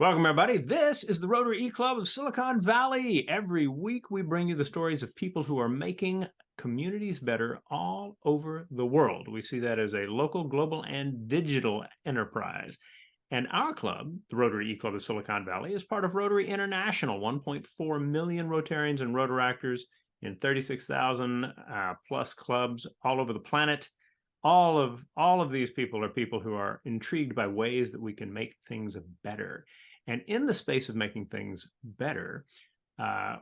Welcome, everybody. This is the Rotary E-Club of Silicon Valley. Every week, we bring you the stories of people who are making communities better all over the world. We see that as a local, global, and digital enterprise. And our club, the Rotary E-Club of Silicon Valley, is part of Rotary International, 1.4 million Rotarians and Rotaractors in 36,000 plus clubs all over the planet. All of these people are people who are intrigued by ways that we can make things better. And in the space of making things better,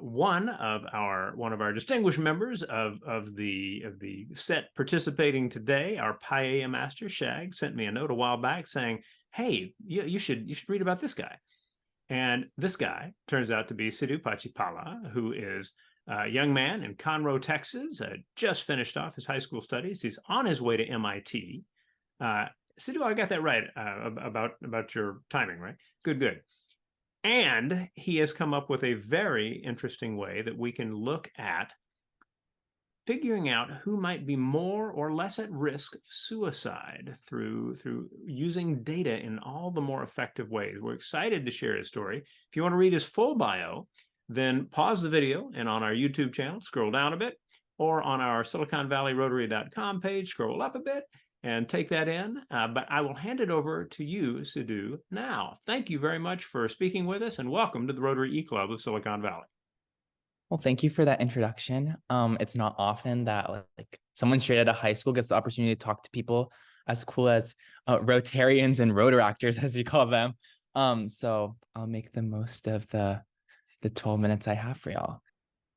one of our distinguished members of the set participating today, our Paella master Shag, sent me a note a while back saying, "Hey, you should read about this guy." And this guy turns out to be Siddhu Pachipala, who is a young man in Conroe, Texas, just finished off his high school studies. He's on his way to MIT. Siddhu, I got that right about your timing, right? Good. And he has come up with a very interesting way that we can look at figuring out who might be more or less at risk of suicide through using data in all the more effective ways. We're excited to share his story. If you want to read his full bio, then pause the video and on our YouTube channel, scroll down a bit, or on our SiliconValleyRotary.com page, scroll up a bit and take that in. But I will hand it over to you, Siddhu, now. Thank you very much for speaking with us, and welcome to the Rotary E-Club of Silicon Valley. Well, thank you for that introduction. It's not often that like someone straight out of high school gets the opportunity to talk to people as cool as Rotarians and Rotaractors, as you call them. So I'll make the most of the 12 minutes I have for y'all.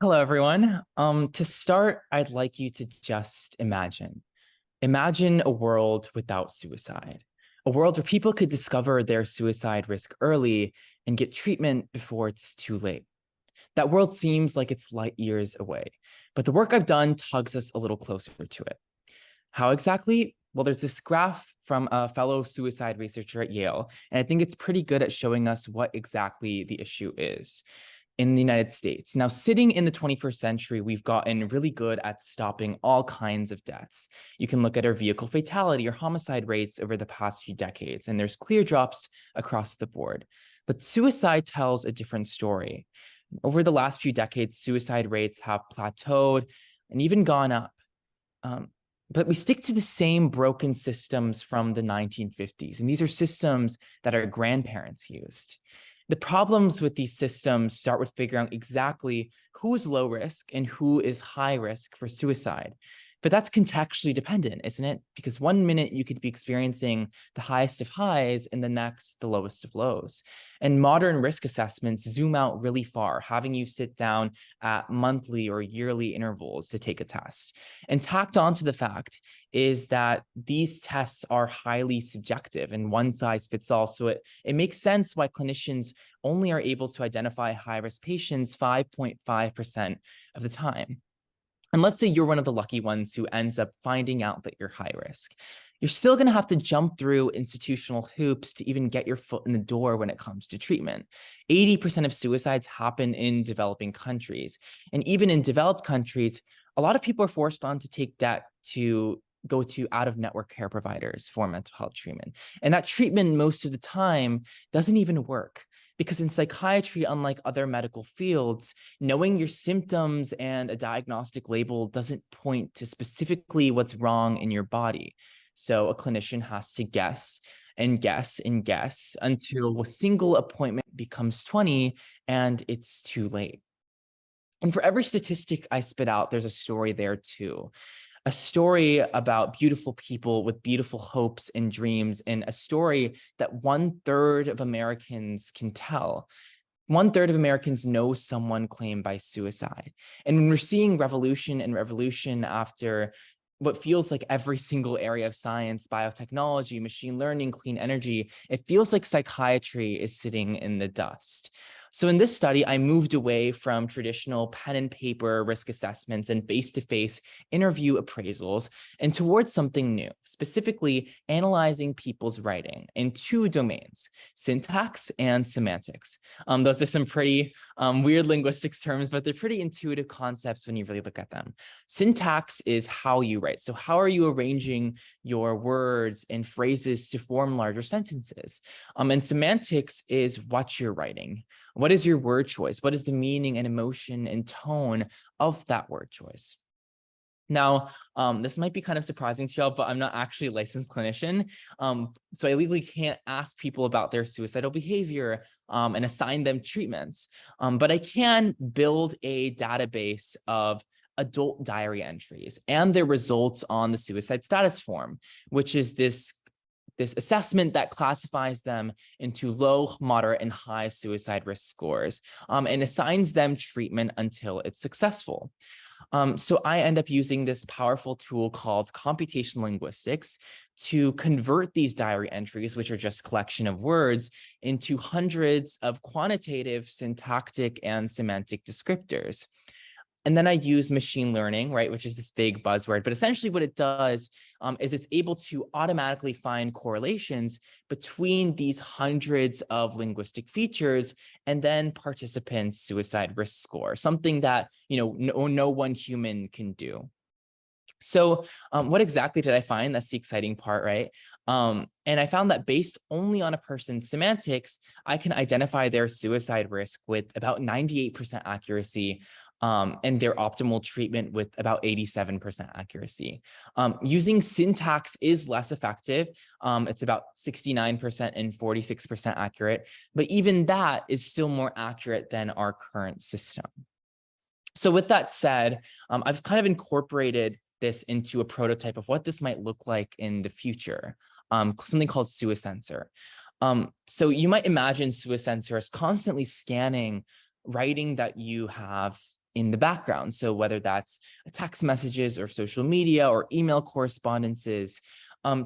Hello, everyone. To start, I'd like you to just imagine a world without suicide, a world where people could discover their suicide risk early and get treatment before it's too late. That world seems like it's light years away, but the work I've done tugs us a little closer to it. How exactly? Well, there's this graph from a fellow suicide researcher at Yale, and I think it's pretty good at showing us what exactly the issue is in the United States. Now, sitting in the 21st century, we've gotten really good at stopping all kinds of deaths. You can look at our vehicle fatality or homicide rates over the past few decades, and there's clear drops across the board. But suicide tells a different story. Over the last few decades, suicide rates have plateaued and even gone up. But we stick to the same broken systems from the 1950s, and these are systems that our grandparents used. The problems with these systems start with figuring out exactly who is low risk and who is high risk for suicide. But that's contextually dependent, isn't it? Because one minute you could be experiencing the highest of highs and the next the lowest of lows. And modern risk assessments zoom out really far, having you sit down at monthly or yearly intervals to take a test. And tacked onto the fact is that these tests are highly subjective and one size fits all. So it makes sense why clinicians only are able to identify high-risk patients 5.5% of the time. And let's say you're one of the lucky ones who ends up finding out that you're high risk. You're still going to have to jump through institutional hoops to even get your foot in the door when it comes to treatment. 80% of suicides happen in developing countries. And even in developed countries, a lot of people are forced on to take debt to go to out-of-network care providers for mental health treatment. And that treatment most of the time doesn't even work. Because in psychiatry, unlike other medical fields, knowing your symptoms and a diagnostic label doesn't point to specifically what's wrong in your body. So a clinician has to guess and guess and guess until a single appointment becomes 20 and it's too late. And for every statistic I spit out, there's a story there too. A story about beautiful people with beautiful hopes and dreams, and a story that 1/3 of Americans can tell. 1/3 of Americans know someone claimed by suicide. And when we're seeing revolution and revolution after what feels like every single area of science, biotechnology, machine learning, clean energy, it feels like psychiatry is sitting in the dust. So in this study, I moved away from traditional pen and paper risk assessments and face-to-face interview appraisals and towards something new, specifically analyzing people's writing in two domains, syntax and semantics. Those are some pretty weird linguistics terms, but they're pretty intuitive concepts when you really look at them. Syntax is how you write. So how are you arranging your words and phrases to form larger sentences? And semantics is what you're writing. What is your word choice? What is the meaning and emotion and tone of that word choice? Now, this might be kind of surprising to y'all, but I'm not actually a licensed clinician. So I legally can't ask people about their suicidal behavior and assign them treatments. But I can build a database of adult diary entries and their results on the suicide status form, which is this assessment that classifies them into low, moderate, and high suicide risk scores and assigns them treatment until it's successful. So I end up using this powerful tool called computational linguistics to convert these diary entries, which are just collection of words, into hundreds of quantitative, syntactic, and semantic descriptors. And then I use machine learning, right, which is this big buzzword. But essentially what it does is it's able to automatically find correlations between these hundreds of linguistic features and then participants' suicide risk score, something that no one human can do. So what exactly did I find? That's the exciting part, right? And I found that based only on a person's semantics, I can identify their suicide risk with about 98% accuracy and their optimal treatment with about 87% accuracy. Using syntax is less effective. It's about 69% and 46% accurate, but even that is still more accurate than our current system. So with that said, I've kind of incorporated this into a prototype of what this might look like in the future, something called SuiSensor. So you might imagine SuiSensor as constantly scanning writing that you have in the background. So whether that's text messages or social media or email correspondences,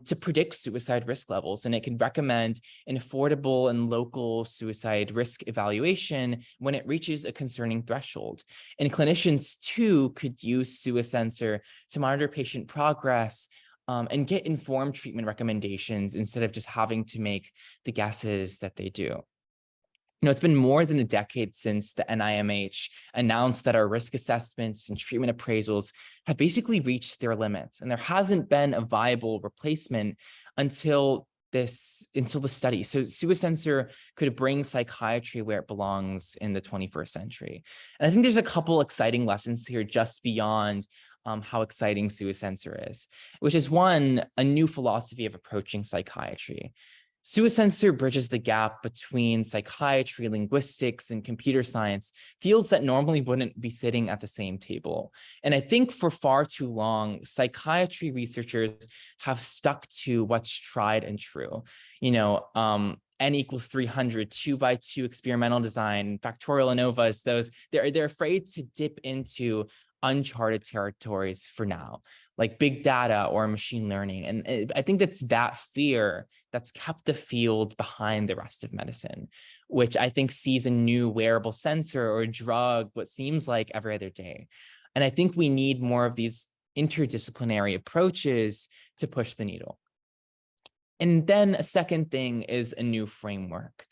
to predict suicide risk levels. And it can recommend an affordable and local suicide risk evaluation when it reaches a concerning threshold. And clinicians too could use SuiSensor to monitor patient progress and get informed treatment recommendations instead of just having to make the guesses that they do. It's been more than a decade since the NIMH announced that our risk assessments and treatment appraisals have basically reached their limits, and there hasn't been a viable replacement until the study. So SuiSensor could bring psychiatry where it belongs in the 21st century. And I think there's a couple exciting lessons here just beyond how exciting SuiSensor is, which is one, a new philosophy of approaching psychiatry. SuiSensor bridges the gap between psychiatry, linguistics, and computer science, fields that normally wouldn't be sitting at the same table. And I think for far too long, psychiatry researchers have stuck to what's tried and true. N equals 300, 2x2 experimental design, factorial ANOVAs, they're afraid to dip into uncharted territories for now, like big data or machine learning. And I think that's that fear that's kept the field behind the rest of medicine, which I think sees a new wearable sensor or drug what seems like every other day. And I think we need more of these interdisciplinary approaches to push the needle. And then a second thing is a new framework.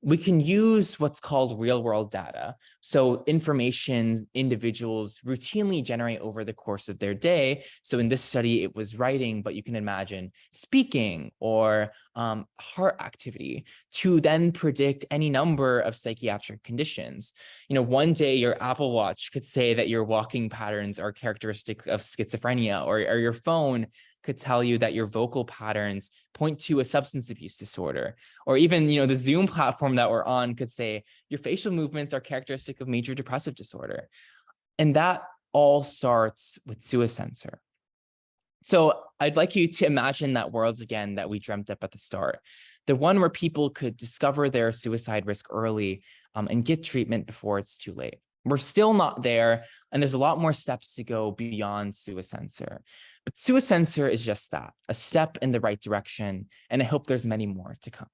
We can use what's called real-world data. So information individuals routinely generate over the course of their day. So in this study, it was writing, but you can imagine speaking or heart activity to then predict any number of psychiatric conditions. One day your Apple Watch could say that your walking patterns are characteristic of schizophrenia, or your phone could tell you that your vocal patterns point to a substance abuse disorder. Or even, the Zoom platform that we're on could say your facial movements are characteristic of major depressive disorder. And that all starts with SuiSensor. So I'd like you to imagine that world again that we dreamt up at the start, the one where people could discover their suicide risk early and get treatment before it's too late. We're still not there, and there's a lot more steps to go beyond SuiSensor. But SuiSensor is just that, a step in the right direction, and I hope there's many more to come.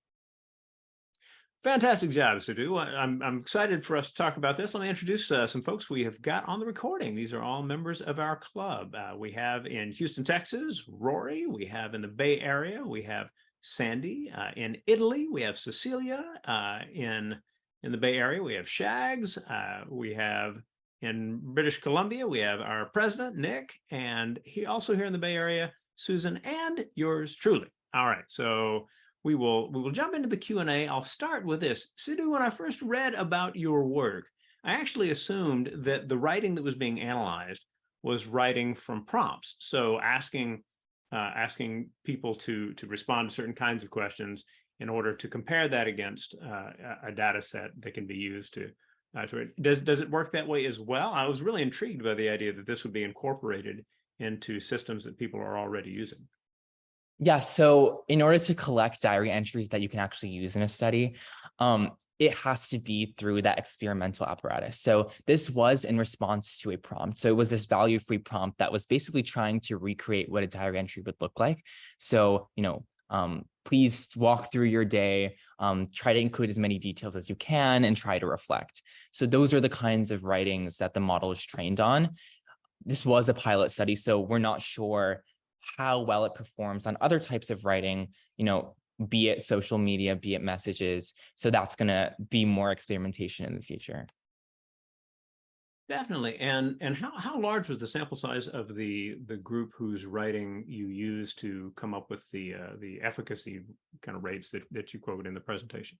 Fantastic job, Siddhu. I'm excited for us to talk about this. Let me introduce some folks we have got on the recording. These are all members of our club. We have in Houston, Texas, Rory. We have in the Bay Area, we have Sandy. In Italy, we have Cecilia. In the Bay Area, we have Shags. We have in British Columbia, we have our president, Nick, and also here in the Bay Area, Susan, and yours truly. All right, so we will jump into the Q&A. I'll start with this. Siddhu, when I first read about your work, I actually assumed that the writing that was being analyzed was writing from prompts. So asking people to respond to certain kinds of questions in order to compare that against a data set that can be used to does it work that way as well? I was really intrigued by the idea that this would be incorporated into systems that people are already using. Yeah, so in order to collect diary entries that you can actually use in a study, it has to be through that experimental apparatus. So this was in response to a prompt. So it was this value-free prompt that was basically trying to recreate what a diary entry would look like. So, please walk through your day, try to include as many details as you can, and try to reflect. So those are the kinds of writings that the model is trained on. This was a pilot study, so we're not sure how well it performs on other types of writing, be it social media, be it messages. So that's going to be more experimentation in the future. Definitely. And how large was the sample size of the group whose writing you used to come up with the efficacy kind of rates that you quoted in the presentation?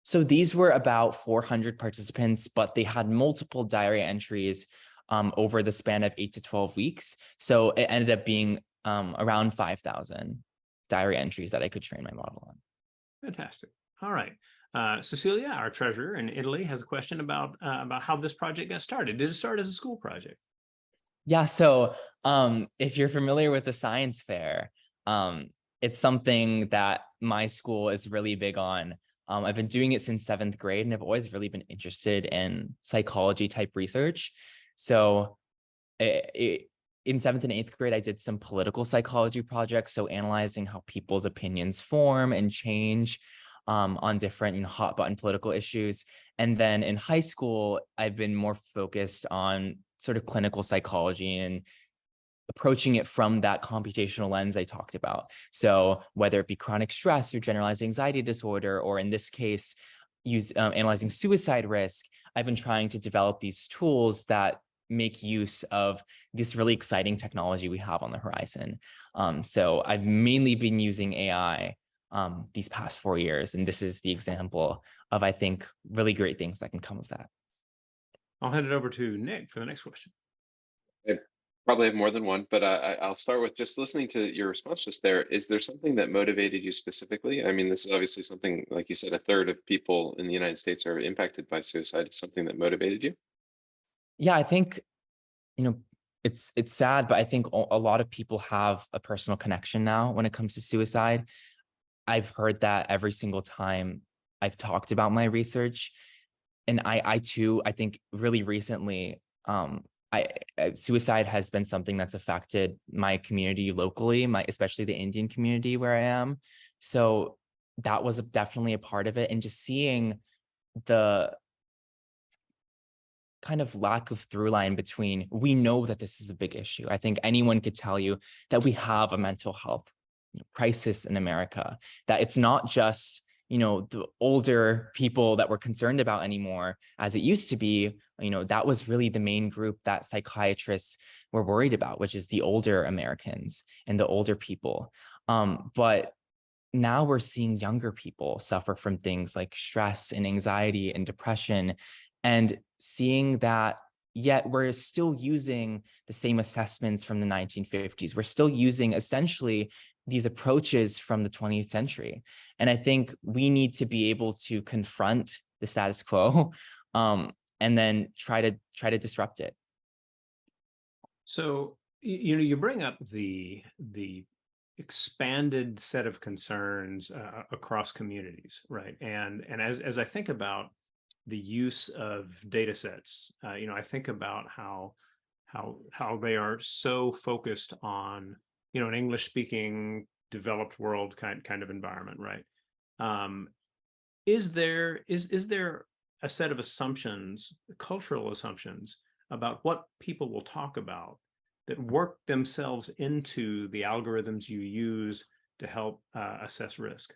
So these were about 400 participants, but they had multiple diary entries over the span of 8 to 12 weeks. So it ended up being around 5,000 diary entries that I could train my model on. Fantastic. All right. Cecilia, our treasurer in Italy, has a question about how this project got started. Did it start as a school project? Yeah, so if you're familiar with the science fair, it's something that my school is really big on. I've been doing it since 7th grade, and I've always really been interested in psychology type research. So in 7th and 8th grade, I did some political psychology projects. So analyzing how people's opinions form and change on different hot button political issues. And then in high school, I've been more focused on sort of clinical psychology and approaching it from that computational lens I talked about. So whether it be chronic stress or generalized anxiety disorder, or in this case, analyzing suicide risk, I've been trying to develop these tools that make use of this really exciting technology we have on the horizon. So I've mainly been using AI these past 4 years, and this is the example of, I think, really great things that can come of that. I'll hand it over to Nick for the next question. I probably have more than one, but I'll start with just listening to your response just there. Is there something that motivated you specifically? I mean, this is obviously something, like you said, a third of people in the United States are impacted by suicide. Is something that motivated you? Yeah, I think, it's sad, but I think a lot of people have a personal connection now when it comes to suicide. I've heard that every single time I've talked about my research. And I too, I think really recently, suicide has been something that's affected my community locally, especially the Indian community where I am. So that was definitely a part of it. And just seeing the kind of lack of through line between, we know that this is a big issue. I think anyone could tell you that we have a mental health crisis in America, that it's not just, the older people that we're concerned about anymore, as it used to be. That was really the main group that psychiatrists were worried about, which is the older Americans and the older people. But now we're seeing younger people suffer from things like stress and anxiety and depression, and seeing that, yet we're still using the same assessments from the 1950s. We're still using essentially these approaches from the 20th century. And I think we need to be able to confront the status quo, and then try to disrupt it. So, you bring up the expanded set of concerns across communities, right? And as I think about the use of data sets, I think about how they are so focused on, an English speaking developed world kind of environment, right? is there a set of assumptions, cultural assumptions about what people will talk about that work themselves into the algorithms you use to help assess risk?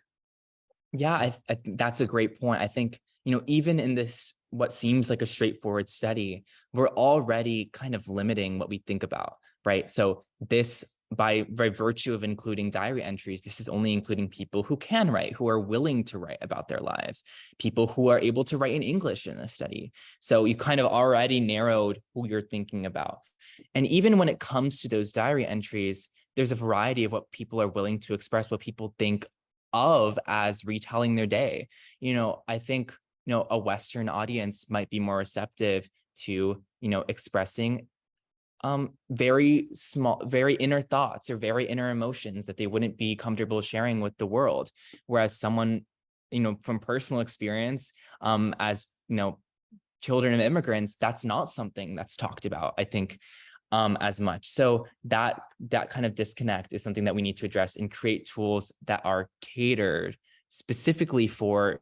Yeah, I think that's a great point. I think, even in this, what seems like a straightforward study, we're already kind of limiting what we think about, right? So this, by virtue of including diary entries, this is only including people who can write, who are willing to write about their lives, people who are able to write in English in a study. So you kind of already narrowed who you're thinking about. And even when it comes to those diary entries, there's a variety of what people are willing to express, what people think of as retelling their day. I think, a Western audience might be more receptive to, expressing very small, very inner thoughts or very inner emotions that they wouldn't be comfortable sharing with the world. Whereas someone, from personal experience, as, children of immigrants, that's not something that's talked about, I think, as much. So that kind of disconnect is something that we need to address and create tools that are catered specifically for,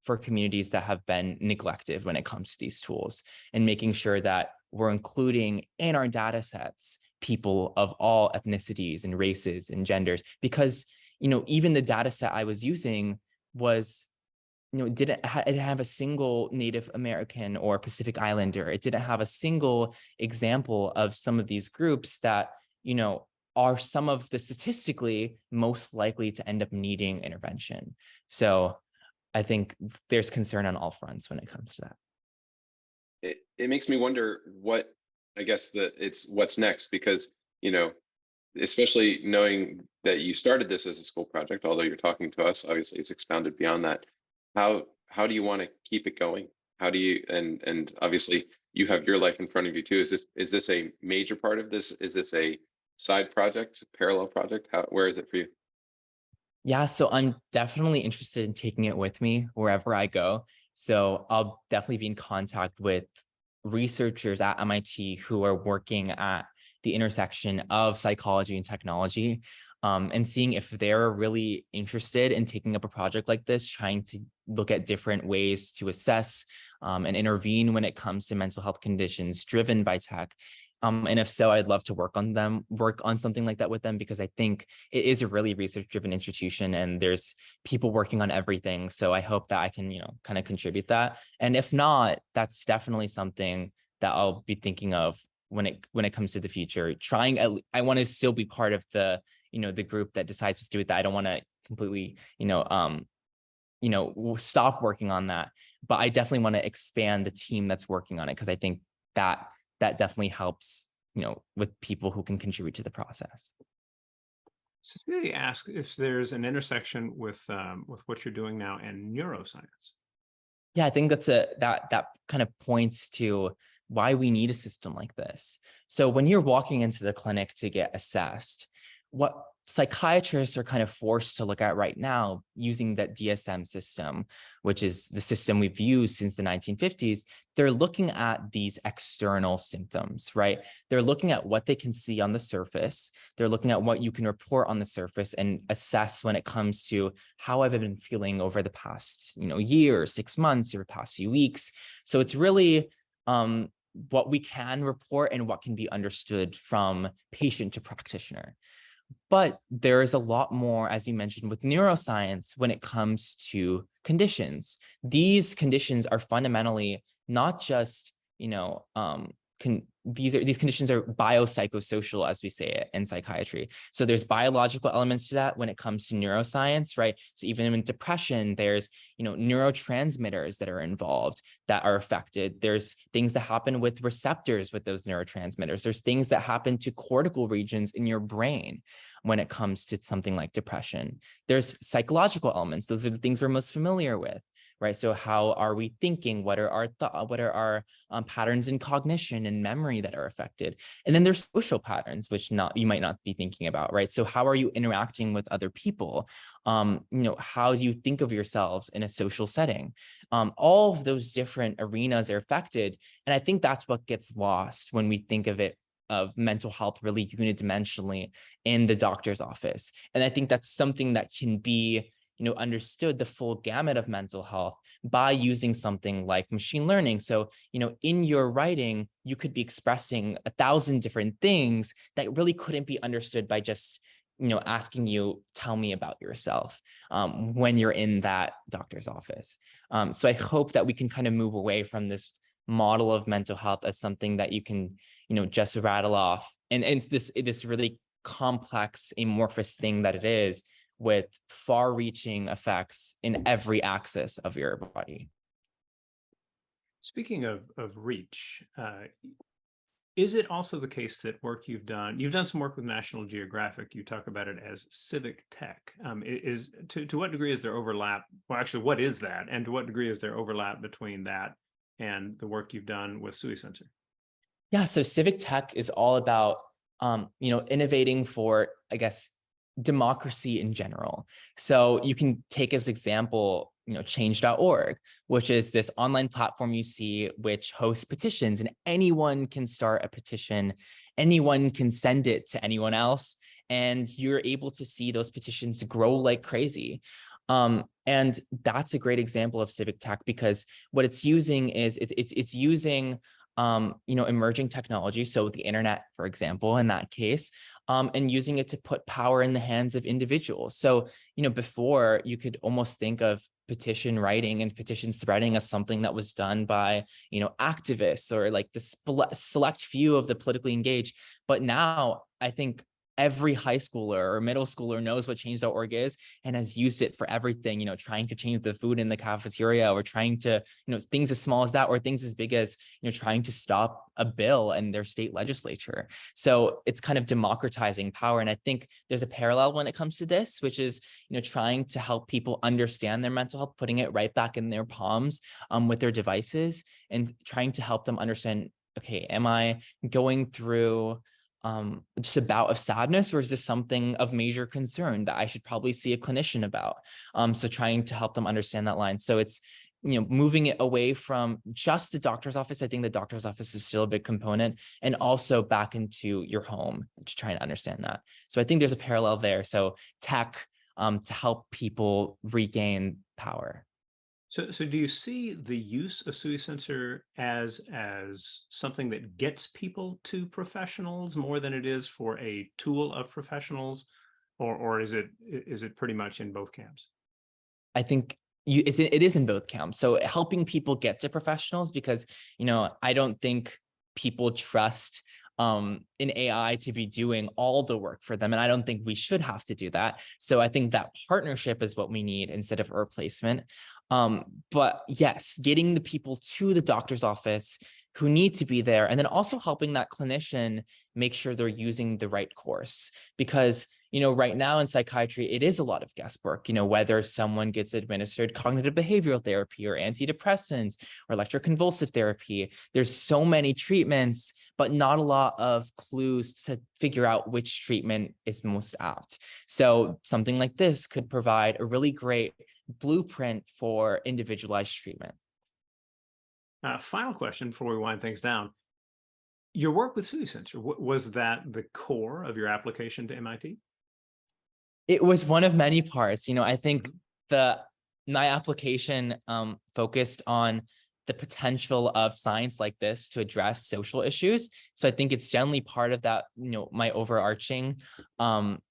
for communities that have been neglected when it comes to these tools, and making sure that we're including in our data sets people of all ethnicities and races and genders. Because, even the data set I was using was, it didn't have a single Native American or Pacific Islander. It didn't have a single example of some of these groups that, are some of the statistically most likely to end up needing intervention. So I think there's concern on all fronts when it comes to that. It makes me wonder what, I guess it's what's next, because, especially knowing that you started this as a school project, although you're talking to us, obviously it's expounded beyond that. How do you want to keep it going? How do you, and obviously you have your life in front of you too. Is this a major part of this? Is this a side project, parallel project? Where is it for you? Yeah, so I'm definitely interested in taking it with me wherever I go. So I'll definitely be in contact with researchers at MIT who are working at the intersection of psychology and technology, and seeing if they're really interested in taking up a project like this, trying to look at different ways to assess and intervene when it comes to mental health conditions driven by tech. And if so, I'd love to work on something like that with them, because I think it is a really research-driven institution and there's people working on everything. So I hope that I can, kind of contribute that. And if not, that's definitely something that I'll be thinking of when it comes to the future. I want to still be part of the, the group that decides to do it. That I don't want to completely, stop working on that. But I definitely want to expand the team that's working on it, because I think that definitely helps, with people who can contribute to the process. So they ask if there's an intersection with what you're doing now and neuroscience. Yeah, I think that kind of points to why we need a system like this. So when you're walking into the clinic to get assessed, what psychiatrists are kind of forced to look at right now, using that DSM system, which is the system we've used since the 1950s, they're looking at these external symptoms, right? They're looking at what they can see on the surface. They're looking at what you can report on the surface and assess when it comes to how have I been feeling over the past, year, 6 months, or the past few weeks. So it's really what we can report and what can be understood from patient to practitioner. But there is a lot more, as you mentioned, with neuroscience when it comes to conditions. These conditions are fundamentally not just, these conditions are biopsychosocial, as we say it in psychiatry. So there's biological elements to that when it comes to neuroscience, right? So even in depression, there's, neurotransmitters that are involved that are affected. There's things that happen with receptors with those neurotransmitters. There's things that happen to cortical regions in your brain when it comes to something like depression. There's psychological elements. Those are the things we're most familiar with, right? So how are we thinking? What are our patterns in cognition and memory that are affected? And then there's social patterns, which you might not be thinking about, right? So how are you interacting with other people? How do you think of yourself in a social setting? All of those different arenas are affected. And I think that's what gets lost when we think of mental health really unidimensionally in the doctor's office. And I think that's something that can be, understood the full gamut of mental health by using something like machine learning. So, in your writing, you could be expressing 1,000 different things that really couldn't be understood by just, asking you, tell me about yourself, when you're in that doctor's office. So I hope that we can kind of move away from this model of mental health as something that you can, just rattle off. And it's this really complex, amorphous thing that it is, with far-reaching effects in every axis of your body. Speaking of reach, is it also the case that you've done some work with National Geographic, you talk about it as civic tech. To what degree is there overlap? Well, actually, what is that? And to what degree is there overlap between that and the work you've done with SUI-Sensor? Yeah, so civic tech is all about, innovating for, I guess, democracy in general. So you can take as example, change.org, which is this online platform you see which hosts petitions, and anyone can start a petition, anyone can send it to anyone else, and you're able to see those petitions grow like crazy. And that's a great example of civic tech, because what it's using is it's using emerging technology, so the internet, for example, in that case, and using it to put power in the hands of individuals. So, before, you could almost think of petition writing and petition spreading as something that was done by, activists or like the select few of the politically engaged. But now I think every high schooler or middle schooler knows what change.org is and has used it for everything, trying to change the food in the cafeteria, or trying to, things as small as that, or things as big as, trying to stop a bill in their state legislature. So it's kind of democratizing power. And I think there's a parallel when it comes to this, which is, trying to help people understand their mental health, putting it right back in their palms, with their devices, and trying to help them understand, okay, am I going through just a bout of sadness, or is this something of major concern that I should probably see a clinician about? So trying to help them understand that line. So it's, moving it away from just the doctor's office. I think the doctor's office is still a big component, and also back into your home to try and understand that. So I think there's a parallel there. So tech, to help people regain power. So do you see the use of SUI-Sensor as something that gets people to professionals more than it is for a tool of professionals, or is it pretty much in both camps? I think it is in both camps. So helping people get to professionals, because, I don't think people trust in AI to be doing all the work for them. And I don't think we should have to do that. So I think that partnership is what we need instead of a replacement. But yes, getting the people to the doctor's office who need to be there, and then also helping that clinician make sure they're using the right course. Because, right now in psychiatry, it is a lot of guesswork, whether someone gets administered cognitive behavioral therapy or antidepressants or electroconvulsive therapy. There's so many treatments, but not a lot of clues to figure out which treatment is most apt. So something like this could provide a really great blueprint for individualized treatment. Final question before we wind things down. Your work with SUI-Sensor, was that the core of your application to MIT? It was one of many parts. I think my application focused on the potential of science like this to address social issues. So I think it's generally part of that, my overarching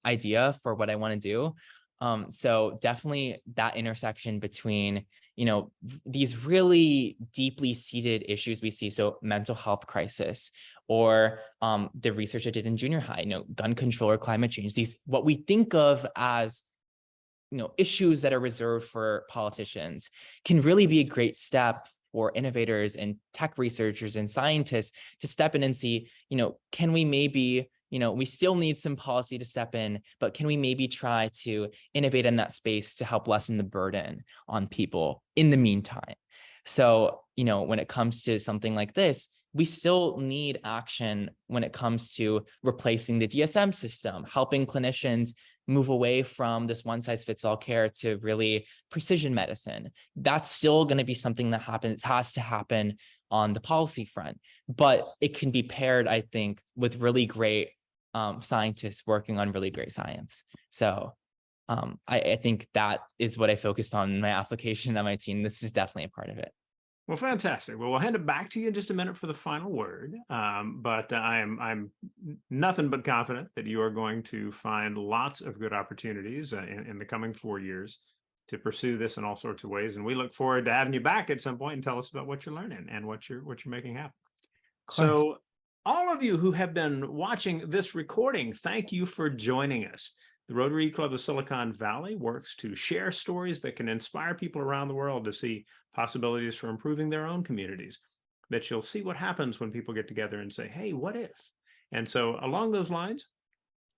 idea for what I want to do. So definitely that intersection between, these really deeply seated issues we see. So mental health crisis, or the research I did in junior high, gun control or climate change, these what we think of as, issues that are reserved for politicians, can really be a great step for innovators and tech researchers and scientists to step in and see, can we maybe, we still need some policy to step in, but can we maybe try to innovate in that space to help lessen the burden on people in the meantime? So, when it comes to something like this, we still need action when it comes to replacing the DSM system, helping clinicians move away from this one-size-fits-all care to really precision medicine. That's still going to be something that has to happen on the policy front, but it can be paired, I think, with really great scientists working on really great science. So I think that is what I focused on in my application at my team. This is definitely a part of it. Well, fantastic. Well, we'll hand it back to you in just a minute for the final word. But I'm nothing but confident that you are going to find lots of good opportunities in the coming 4 years to pursue this in all sorts of ways. And we look forward to having you back at some point and tell us about what you're learning and what you're making happen. Of course. So all of you who have been watching this recording, thank you for joining us. The Rotary Club of Silicon Valley works to share stories that can inspire people around the world to see possibilities for improving their own communities, that you'll see what happens when people get together and say, hey, what if? And so along those lines,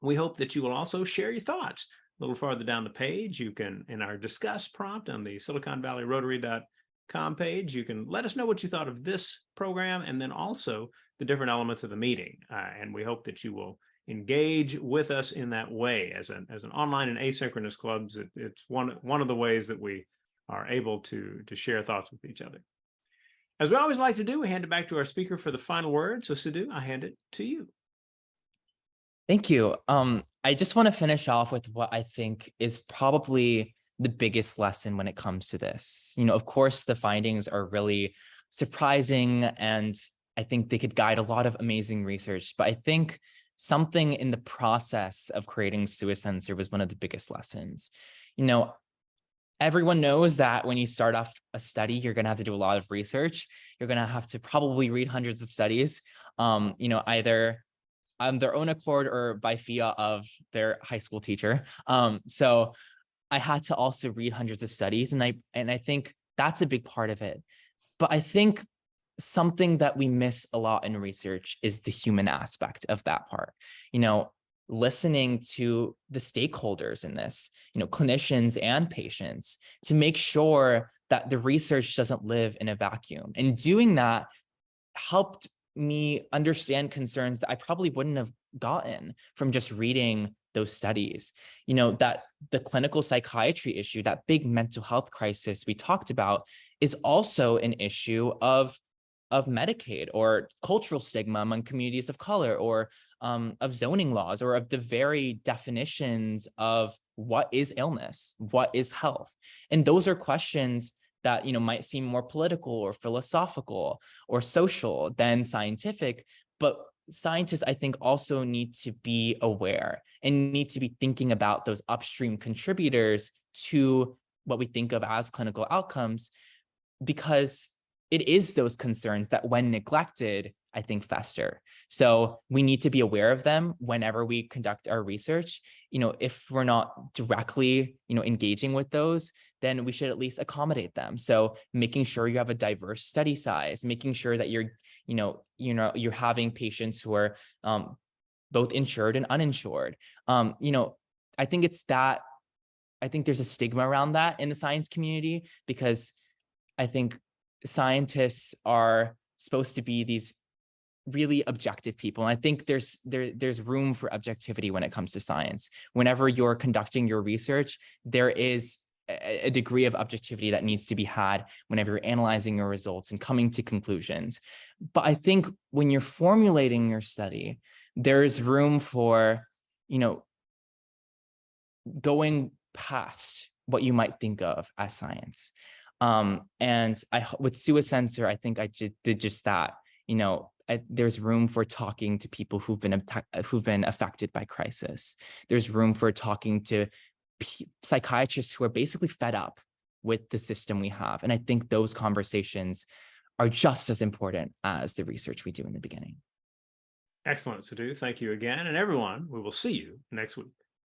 we hope that you will also share your thoughts. A little farther down the page, you can, in our discuss prompt on the SiliconValleyRotary.com page, you can let us know what you thought of this program and then also the different elements of the meeting. And we hope that you will engage with us in that way as an online and asynchronous clubs. It's one of the ways that we are able to share thoughts with each other. As we always like to do, we hand it back to our speaker for the final word. So Siddhu, I hand it to you. Thank you. I just want to finish off with what I think is probably the biggest lesson when it comes to this. Of course, the findings are really surprising, and I think they could guide a lot of amazing research. But I think something in the process of creating SUA-Sensor was one of the biggest lessons. Everyone knows that when you start off a study, you're going to have to do a lot of research. You're going to have to probably read hundreds of studies, either on their own accord or by fiat of their high school teacher. So I had to also read hundreds of studies, and I think that's a big part of it. But I think something that we miss a lot in research is the human aspect of that part. Listening to the stakeholders in this, clinicians and patients, to make sure that the research doesn't live in a vacuum. And doing that helped me understand concerns that I probably wouldn't have gotten from just reading those studies. That the clinical psychiatry issue, that big mental health crisis we talked about, is also an issue of Medicaid or cultural stigma among communities of color, or of zoning laws, or of the very definitions of what is illness, what is health. And those are questions that might seem more political or philosophical or social than scientific, but scientists, I think, also need to be aware and need to be thinking about those upstream contributors to what we think of as clinical outcomes, because it is those concerns that, when neglected, I think fester. So we need to be aware of them whenever we conduct our research. If we're not directly, engaging with those, then we should at least accommodate them. So making sure you have a diverse study size, making sure that you're having patients who are both insured and uninsured. I think I think there's a stigma around that in the science community, because I think scientists are supposed to be these really objective people. And I think there's room for objectivity when it comes to science. Whenever you're conducting your research, there is a degree of objectivity that needs to be had whenever you're analyzing your results and coming to conclusions. But I think when you're formulating your study, there's room for, going past what you might think of as science. And with SUA-Sensor, I think I did just that. There's room for talking to people who've been affected by crisis. There's room for talking to psychiatrists who are basically fed up with the system we have. And I think those conversations are just as important as the research we do in the beginning. Excellent, Siddhu. Thank you again. And everyone, we will see you next week.